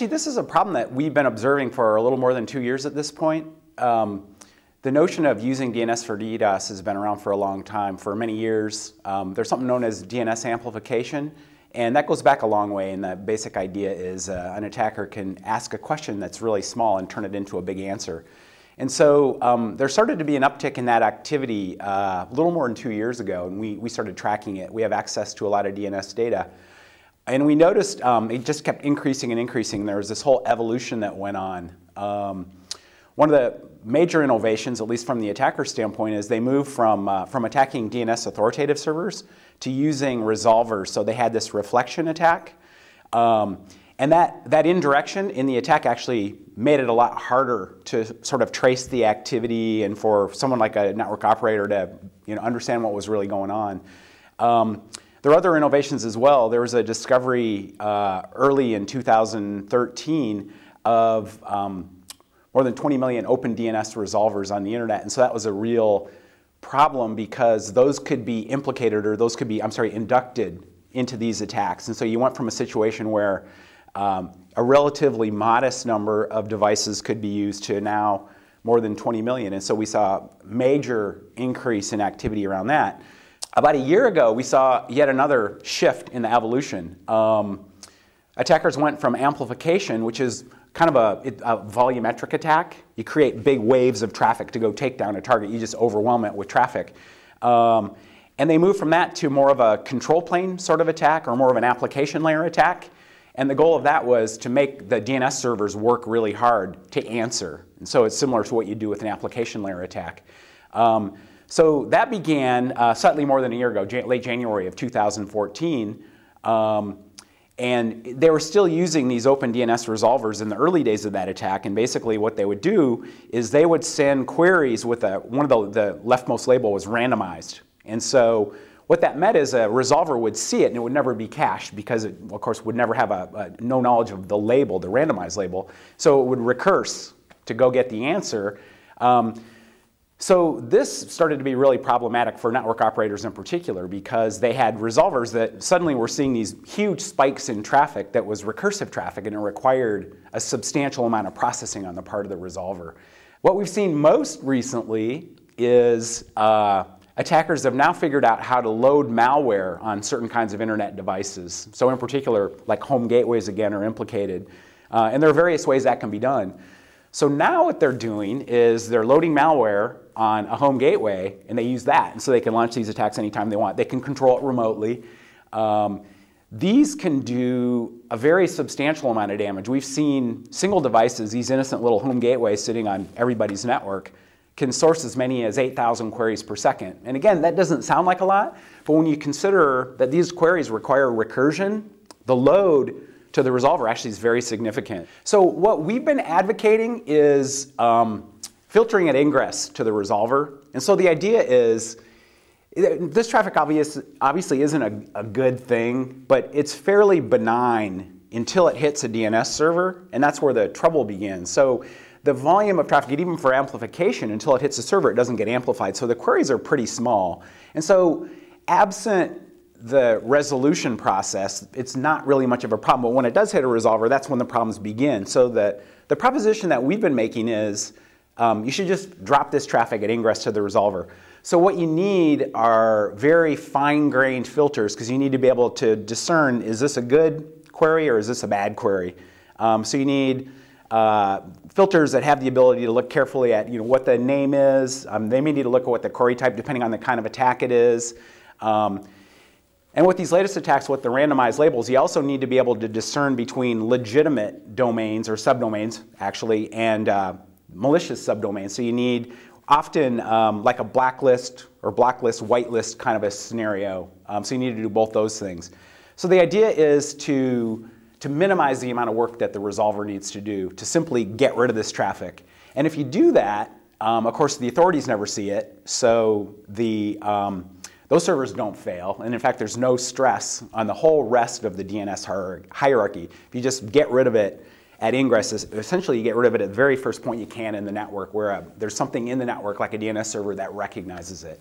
Actually, this is a problem that we've been observing for a little more than 2 years at this point. The notion of using DNS for DDoS has been around for a long time, for many years. There's something known as DNS amplification, and that goes back a long way, and the basic idea is an attacker can ask a question that's really small and turn it into a big answer. And so there started to be an uptick in that activity a little more than 2 years ago, and we started tracking it. We have access to a lot of DNS data. And we noticed it just kept increasing and increasing. There was this whole evolution that went on. One of the major innovations, at least from the attacker standpoint, is they moved from attacking DNS authoritative servers to using resolvers. So they had this reflection attack. And that indirection in the attack actually made it a lot harder to sort of trace the activity and for someone like a network operator to understand what was really going on. There are other innovations as well. There was a discovery early in 2013 of more than 20 million open DNS resolvers on the internet, and so that was a real problem because those could be implicated, or those could be, inducted into these attacks. And so you went from a situation where a relatively modest number of devices could be used to now more than 20 million, and so we saw a major increase in activity around that. About a year ago, we saw yet another shift in the evolution. Attackers went from amplification, which is kind of a volumetric attack. You create big waves of traffic to go take down a target. You just overwhelm it with traffic. And they moved from that to more of a control plane sort of attack, or more of an application layer attack. And the goal of that was to make the DNS servers work really hard to answer. And so it's similar to what you do with an application layer attack. So that began slightly more than a year ago, late January of 2014. And they were still using these open DNS resolvers in the early days of that attack. And basically what they would do is they would send queries with one of the leftmost label was randomized. And so what that meant is a resolver would see it and it would never be cached because it, of course, would never have no knowledge of the label, the randomized label. So it would recurse to go get the answer. So this started to be really problematic for network operators in particular because they had resolvers that suddenly were seeing these huge spikes in traffic that was recursive traffic, and it required a substantial amount of processing on the part of the resolver. What we've seen most recently is attackers have now figured out how to load malware on certain kinds of internet devices. So in particular, like home gateways again are implicated. And there are various ways that can be done. So now what they're doing is they're loading malware on a home gateway, and they use that. And so they can launch these attacks anytime they want. They can control it remotely. These can do a very substantial amount of damage. We've seen single devices, these innocent little home gateways sitting on everybody's network, can source as many as 8,000 queries per second. And again, that doesn't sound like a lot, but when you consider that these queries require recursion, the load to the resolver actually is very significant. So what we've been advocating is filtering at ingress to the resolver. And so the idea is, this traffic obviously isn't a good thing, but it's fairly benign until it hits a DNS server, and that's where the trouble begins. So the volume of traffic, even for amplification, until it hits the server, it doesn't get amplified. So the queries are pretty small. And so absent the resolution process, it's not really much of a problem. But when it does hit a resolver, that's when the problems begin. So the proposition that we've been making is you should just drop this traffic at ingress to the resolver. So what you need are very fine-grained filters, because you need to be able to discern, is this a good query or is this a bad query? So you need filters that have the ability to look carefully at what the name is. They may need to look at what the query type, depending on the kind of attack it is. And with these latest attacks with the randomized labels, you also need to be able to discern between legitimate domains or subdomains, actually, and malicious subdomains. So you need often like a blacklist or blacklist, whitelist kind of a scenario. So you need to do both those things. So the idea is to minimize the amount of work that the resolver needs to do to simply get rid of this traffic. And if you do that, of course, the authorities never see it, so those servers don't fail, and in fact there's no stress on the whole rest of the DNS hierarchy. If you just get rid of it at ingress, essentially you get rid of it at the very first point you can in the network where there's something in the network like a DNS server that recognizes it.